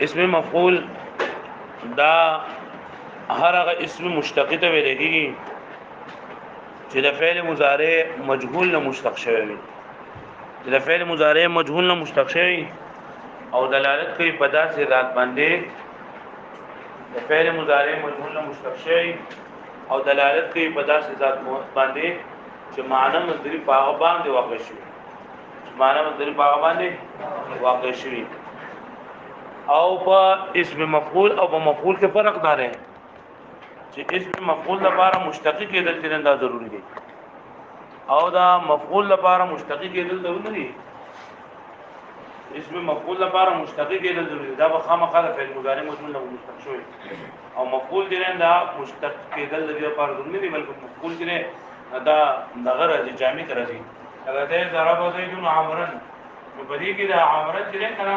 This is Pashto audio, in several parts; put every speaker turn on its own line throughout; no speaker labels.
اسم مفعول دا هر هغه اسم مشتق ته ویل کېږي چې د فعل مضارع مجهول نه مشتق شوی وي. چې د فعل مضارع مجهول نه مشتق شوی او دلالت کوي په داسې ذات باندې د فعل مضارع مجهول نه مشتق شوی او دلالت کوي په داسې ذات باندې چې معنی مصدری په هغه باندې واقع شي. معنی مصدری په هغه باندې واقع شي او په اسم مفعول او په مفعول کې فرق دار ہے چې اسم مفعول لپاره مشتقی کېدل چې دا ضروری دی او دا مفعول لپاره مشتقی کېدل ضروری دی. اسم مفعول لپاره مشتقی کېدل ضروری دی دا به خامخا د فعل مضارع مجهول نه مشتق شوی او مفعول دی دا مشتق کېدل لپاره ضروری دی بلکې مفعول دی دا دغه راځي جامع راځي اگر ته ضرب زید عمرن نو په دې کې دا عمرن چې کنه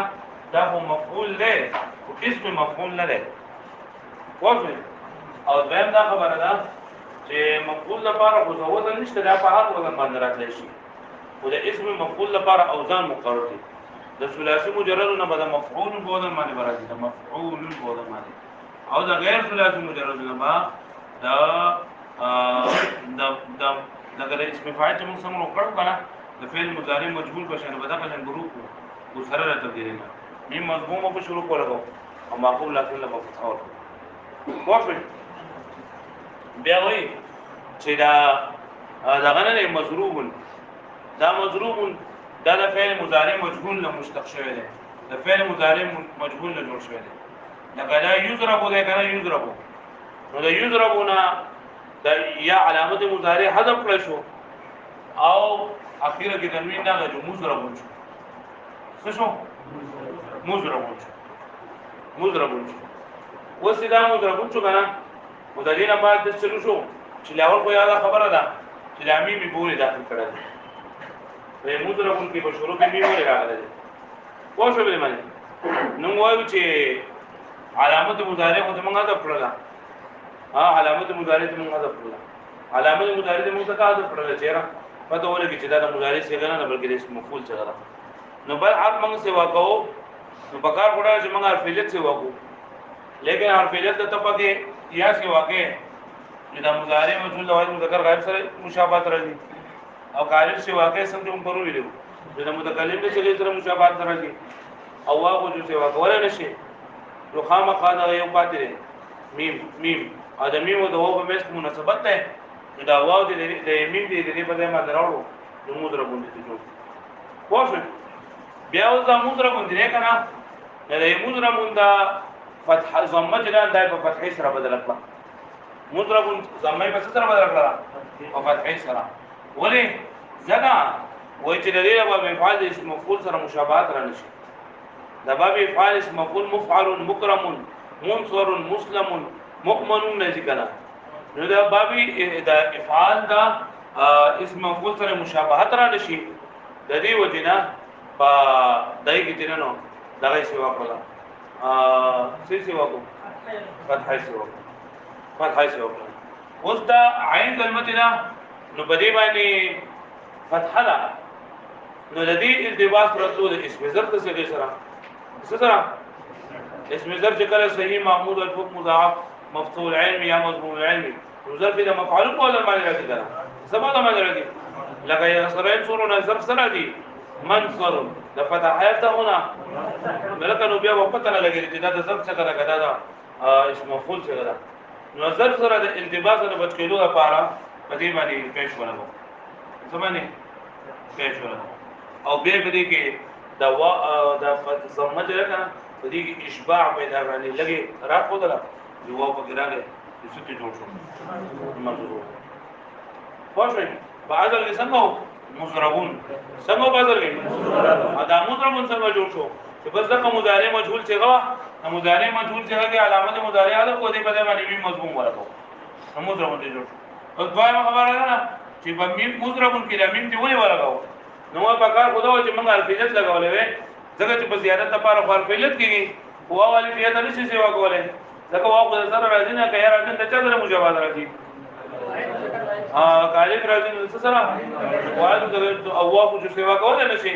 دا هو مفعول دی او اسم مفعول نه دی. واضح او دیم دا خبره ده چې مفعول لپاره غوځول نشته دا په هر وزن باندې راتلی شي او د اسم مفعول لپاره اوزان مقرر دي. د ثلاثي مجرد نه به مفعول په وزن باندې راځي دا مفعول په وزن باندې او د غیر ثلاثي مجرد نه به دا د اسم فاعل چې موږ سم وکړو کنه د فعل مضارع مجهول په شان بدل کړي ګروپ او سره راته دی نه میم مضموم په شروع کولو او معقول لكن له مفعول واضح بیا وای چې دا غنه مضروب دا مضروب دا د فعل مضارع مجهول نه مشتق شوی دی د فعل مضارع مجهول نه جوړ شوی دی لکه دا یضرب دی کنه یضرب نو دا یضربونه دا یا علامت مضارع حذف کړل شو او اخیره کې تنوین نه غو مضربون شو څه شو مضربون وسیدا مضربون شو کنه مدلین بعد د چلو شو چې لاول خو یاده خبره ده چې لامي می بوله داخل کړل په مضربون کې په شروع کې می بوله راغله خو شو به معنی نو وایو چې علامت مضارع خو څنګه ده پړه علامت مضارع ته موږ حذف کړل علامت مضارع ته موږ څه حذف کړل چیرې پته ولګي چې دا د مضارع څخه نه بلکې د اسم مفعول څخه ده نو بل حرف موږ سیوا کوو نو بکار وړا چې موږ حرف علت سیوا کوو لیکن حرف علت ته پکې یا سیوا کې چې د مضارع مجهول لوازم مذکر غائب سره مشابهت راځي او قالب سیوا کې سم کوم پرو ویلو چې د متکلم له سره مشابهت راځي او واغو چې سیوا کول نه شي نو خامخا دا یو پاتې میم ادمي و د وو په مست مناسبت ده دا واو د میم دې په ځای باندې راوړو نو مضرب باندې جوړ واښه بیا اوس دا مضرب باندې نه کنه دا مضرب دا فتح ضمه جنا دا په فتح سره بدل کړه مضرب ضمه په سره بدل کړه او فتح سره ولې ځکه وای چې د دې په مفعول اسم مفعول سره مشابهت را نشي دا باب افعال اسم مفعول مفعل مکرم منصر مسلم مؤمنون ذکر نو دا بابي دا افعال دا اسم مفعول سره مشابهت را نشي د دې وجنه په دای کې تنو دغه سیوا کړه سیوا کو فتح سیوا اوس دا عین کلمتنا نو په دې باندې فتح ده نو د دې التباس رسول اسم ظرف څه سره اسم ظرف کله صحیح محمود الفق مضاعف مفتوح علم یا مضمون علم ظرف د مفعول په وزن باندې راځي کنه سبا باندې راځي لکه یسرین سورون ظرف سره دي منصر د فتح حیات هنا ملکه نو بیا په پته لګی چې دا د ظرف څخه راګدا دا اسم مفعول څخه دا نو ظرف سره د التباس نه بچ کېدو لپاره په دې باندې پېښ ولګو سمانه پېښ ولګو او به دې کې دا د ضمه جره کنه په دې کې اشباع پیدا باندې لګي راکو دلا جواب وغیرہ دې څه ته جوړ شو مضروب واښوي بعض څنګه مضربون څنګه بازار کې دا مضربون څنګه جوړ شو چې بس دغه مضارع مجهول څنګه مضارع مجهول څنګه علامت مضارع ده کو دې په دې باندې مضمون ورکو مضربون دې جوړ او دویمه خبره ده چې په مضربون کې د میم دی ولې ورکو نو په کار خدا چې موږ الفیلت لګولې وې ځکه چې په زیادت لپاره الفیلت کېږي هوا والی فیات نشي سیوا کولای ځکه واقع سره راځي نه کیا راځي ته چا سره مجاوز راځي غالب راځي نو سره واحد د او واقع چې سیوا کولای نشي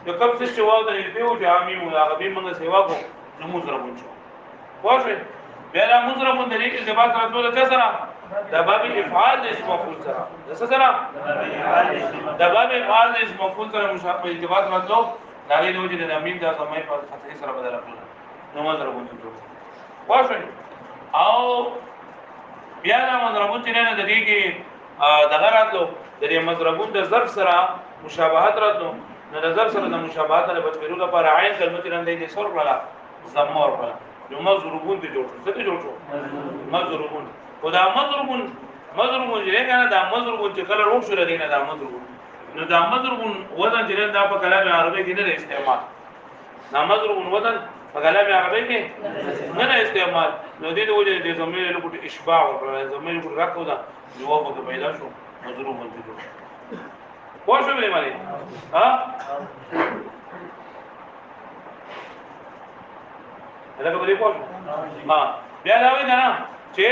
یو کوم څه چې واو د پیو جامي او هغه به موږ سیوا کو نو مضربون شو واضح بیا دا مضربون د دې ارتباط راتلو د چا سره د باب افعال د اسم مفعول سره د څه سره د باب افعال د اسم مفعول سره مشابه ارتباط راتلو دا غي د وجه د امین د سمای په فتح سره بدل کړل نو مضربون شو واضح او بیا دا مضربون چې نه د دې کې دغه راتلو د دې مضربون د ظرف سره مشابهت راتلو نو د ظرف سره د مشابهت له بچو لپاره عین کلمه رنده دي سر ولا زمور ولا نو مضربون دي جوړ څه دي جوړ مضربون خدا مضربون چې کنه دا مضربون چې کله روښ شو لدینه دا مضربون نو دا مضربون وزن چې دا په کلام عربی کې نه استعمال دا مضربون وزن په کلام عربی کې نه استعمال نو دې د وجه د زمير له کوټ اشباع او زمير کوټ راکو دا جواب ته پیدا شو مضربون دي جوړ پوه شو مې مالي ها دا کومې پوه ها بیا دا وایي نه چې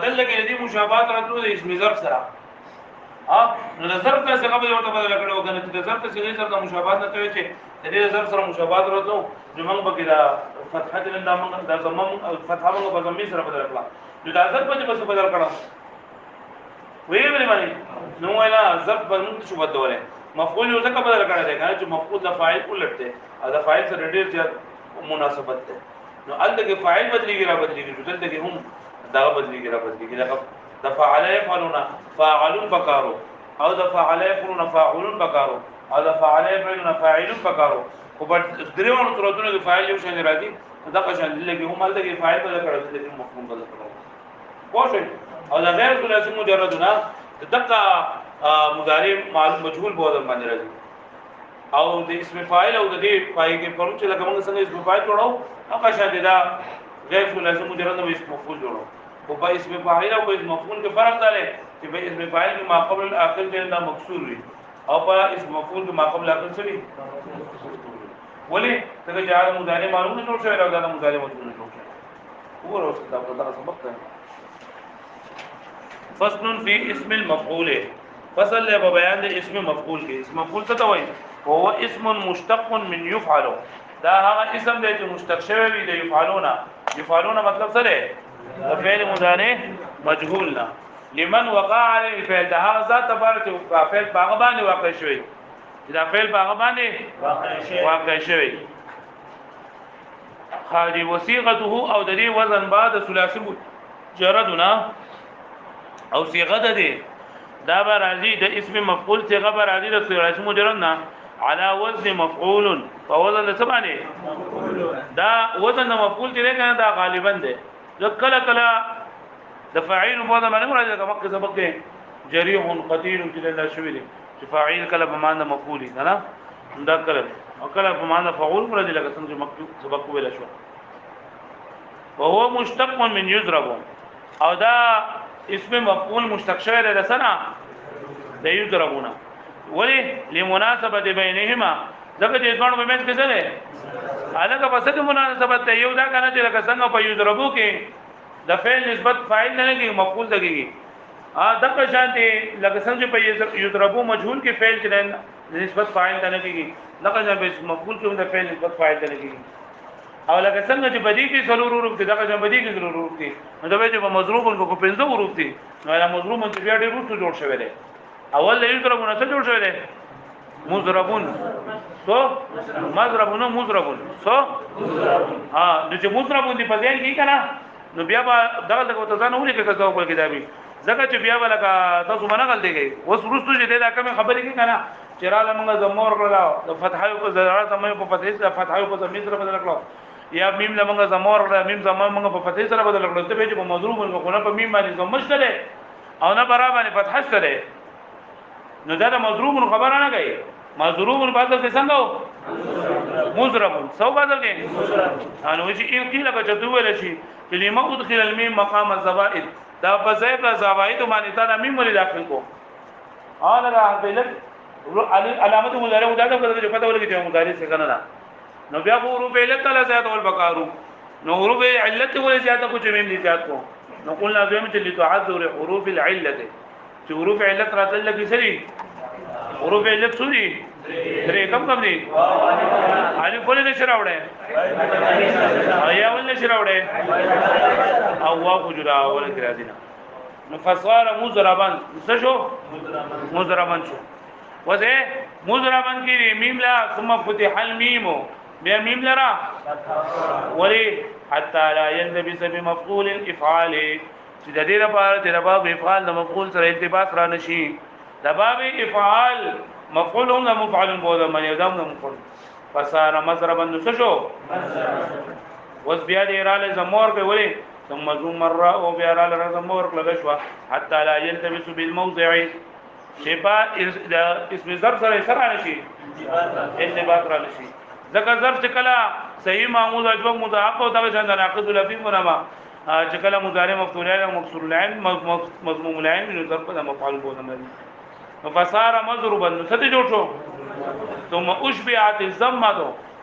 دلته کې دې مشابهت راتلو د اسم ظرف سره نو د ظرف څخه قبل ورته بدل کړو کنه چې د ظرف څخه سره د مشابهت نه کوي چې د دې ظرف سره مشابهت راتلو نو موږ به دا فتحه د نام د زمم فتحه موږ په زمي سره بدل کړو نو دا ظرف په څه بدل کړو ویل باندې نو ویلا ظرف په موږ څه بدلوله مفعول یو څه بدل کړی دی کنه چې مفعول د فاعل ولټه او د فاعل سره ډیر زیات مناسبت ده نو الته کې فاعل بدلیږي را بدلیږي دلته کې هم دا بدلیږي را بدلیږي دا د فعل يفعلون فاعلون بکارو او د فعل يفعلون فاعلون بکارو او د فعل يفعلون فاعلون بکارو خو په دریوانو ترونه د فاعل یو شان راځي دا قشان لګي هم الته کې فاعل بدل کړو دلته کې مفعول بدل کړو پوه او دا غیر ثلاثي مجردونه دغه مضارع معلوم مجهول بودن باندې راځي او د اسم فاعل او د دې پای کې پرون چې لکه موږ څنګه اسم فاعل جوړو هغه شاته دا غیر ثلاثي مجرد او اسم مفعول جوړو او په اسم فاعل او اسم مفعول کې فرق دی چې په اسم فاعل کې ما قبل الاخر کې دا مکسور وي او په اسم مفعول کې ما قبل الاخر څه وي ولې څنګه جعل مضارع معلوم نه جوړ شوی او دا مضارع مجهول نه جوړ شوی وګورئ اوس دا سبق دی فصل فی اسم المفعول فصل له بیان د اسم مفعول کې اسم مفعول څه ته وایي هو اسم مشتق من يفعل دا هغه اسم دی چې مشتق شوی وي د يفعلون مطلب څه دی فعل مضارع مجهول نه لمن وقع عليه الفعل ده هغه ذات تبارک او فعل باغ باندې واقع شوی دا فعل باغ باندې واقع شوی خالي وصيغته او د دې وزن بعد ثلاثي مجردنا او صيغه ده دا به راځي د اسم مفعول صيغه به راځي د ثلاثي مجرد نه على وزن مفعول فوزن څه باندې دا وزن مفعول چې نه دا غالبا ده کله کله د فاعل په وزن باندې راځي کومه کې سبق ده جريح قتيل چې الله شوی دي چې فاعل کله په معنی مفعول دي نه دا کله او کله په معنی فعول راځي لکه څنګه مکتوب سبق ویل شو وهو مشتق من يضرب او دا اسم مفعول مشتق شوی ده سنا د یضربونه ولی لمناسبه بینهما ځکه چې ځوان په مېز کې څه ده الګه په څه مناسبت ته یو دا کنه چې لکه څنګه په یضربو کې د فعل نسبت فاعل نه لګي مفعول لګي دغه شانتي لکه څنګه په یضربو مجهول کې فعل چې نسبت فاعل نه لګي لکه څنګه مفعول کې د فعل نسبت فاعل نه لګي او لکه څنګه چې بدی کې ضرور حروف دي دغه بدی کې ضرور حروف دي نو دا چې په مضروب کو پنځه حروف دي نو دا مضروب چې بیا ډېر وروسته جوړ شوی دی اول د یضربون څه جوړ شوی دی مضربون سو مضربون مضربون سو نو چې مضربون دي په ځای کې کنه نو بیا دغه دغه تاسو ولې کې تاسو په کتابي ځکه چې بیا ولکه تاسو منه غلطي کوي اوس وروسته چې دا کوم خبرې کې کنه چې را لمغه زمور کړه د فتحه په زړه سمې په فتحه په زمین سره بدل کړو یا میم لمغه زمور کړه میم زمور په فتحه سره بدل کړو ته به چې په مضروب کو نه په میم باندې زمشتله او نه برابر باندې فتحه سره نو دا مضروب خبره نه کوي مضروب بدل کې څنګه مضرب سو بدل کې انو چې ان قيل کچته ویل شي کلمه ادخل المیم مقام الزوائد دا په ځای په زوائد باندې تا میم ولې داخل کو انا را بلک علامت مضارع دا د پته ولګي چې مضارع څه کنه نو بیا حروف علت تعالی زیات اول بقارو نو حروف علت ولې زیات کو چې میم دي زیات کو نو قلنا دویم چې لتعذر حروف العله چې حروف علت راتل کې سری حروف علت سوري درې کم دي الف ولې نشي راوړې یا ولې نشي راوړې او واو جرا ولې کې راځي نو فصار مضربا څه شو مضربا شو وځه مضربا کې میم لا ثم فتح الميم بیا میم لرا ولي حتى لا يلبس بمفعول الافعال چې د دې لپاره چې د باب افعال د مفعول سره التباس را نشي د باب افعال مفعول هم مفعول بوده من یو دم مفعول فصار مضربا نو څه شو وس بیا دې رااله زمور به ولي ثم ذم مره او بیا رااله زمور لګ شو حتى لا يلتبس بالموضع شبا اسم ظرف سره سره نشي التباس را نشي ذکر ظرف چې کله صحیح معمول اجوب مضاعف او دغه شان ناقض لفظ مرما چې کله مضارع مفتوح له مکسور العين مضموم العين من ظرف د مفعول بوده مری فصار مضروبا ستې جوړ شو ثم اشبعت الضمه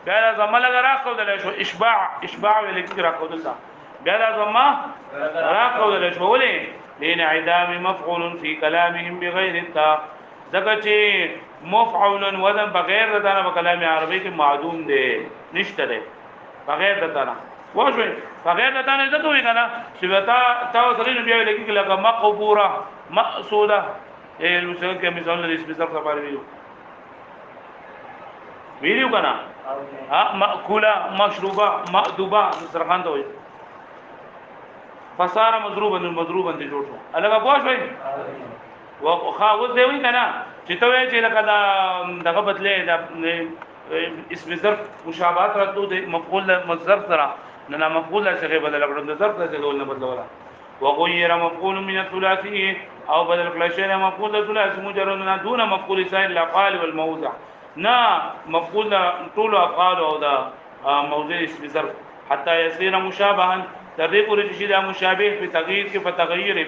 بیا د ضمه لګ راخودل شو اشباع ولیکي راخودل بیا د ضمه راخودل شو ولې لين اعدام مفعول في كلامهم بغير التاء ځکه چې مفعول وزن بغیر د دانه په کلام عربي کې معدوم دی نشته دی بغیر د دانه واښوي بغیر د دانه څه کوي کنه چې تا وسرین بیا لګي لکه مقبوره مقصوده المسلم کې مثال د اسم ظرف لپاره ویډیو کنه ماکوله مشروبه مأدوبه سرخان ته وي فصار مضروبا دي جوړ شو الګا واښوي وخاوز دی وی کنه چې ته وی چې لکه دغه بدله د اسم ظرف مشابهت راتلو د مفعول مصدر سره نه مفعول څخه بدل کړو د ظرف څخه ول نه بدلولا وغير مفعول من الثلاثي او بدل کړل شي مفعول ثلاثي مجرد دون مفعول سائر الافعال والموضع نه مفعول طول افعال او د موضع اسم ظرف حتى يصير مشابها ترې پورې شي دا مشابه په تغییر کې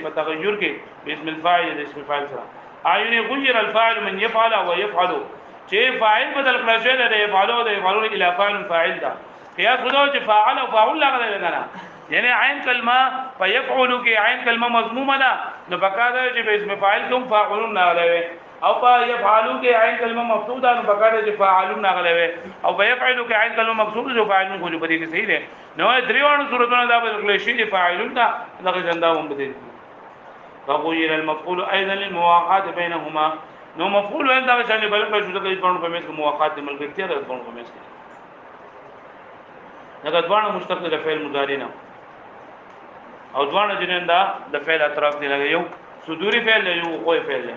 په تغیر کې باسم الفاعل د اسم الفاعل سره عین غیر الفاعل من يفعل ويفعل چې فاعل بدل کړل شي د يفعلوا د يفعلون الى فاعل فاعل دا قياس خدای چې فاعل او فاعل لغه لګنه یعنی عین کلمه فيفعل کې عین کلمه مضمومه ده نو بقاده چې په اسم فاعل کوم فاعلون نه غلوي او په يفعلوا کې عین کلمه مفعوله نو بقاده چې فاعلون نه غلوي او په يفعلوا کې عین کلمه مقصوده جو فاعلون کو په دې کې صحیح ده نو دریوانو صورتونو دا بدل کړل شي چې فاعلون دا دغه جندا هم بدل فغير المفعول ايضا للمواقعات بينهما نو مفعول وين دا چې بل په شو د کوم په مېس کې مواقعات د ملګرتیا د کوم په مېس کې دا دوانه مشتق د فعل مضارع نه او دوانه جنندا د فعل اطراف دی لګي یو صدوري فعل یو قوي فعل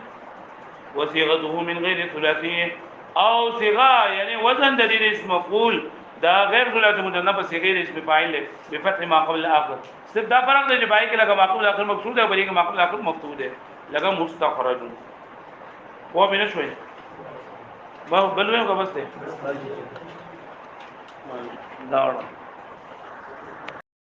وصيغته من غير ثلاثي او صيغه یعنی وزن د دې اسم مفعول دا غیر ثلاثي مجنب په صيغه اسم فاعل بفتح ما قبل الاخر صرف دا فرق دی چې بای کې لګه ما قبل اخر مقصود دی بلکې ما قبل اخر مفتوح دی لګه مستخرج و بنه شوي ما بلوي کو بس ته دا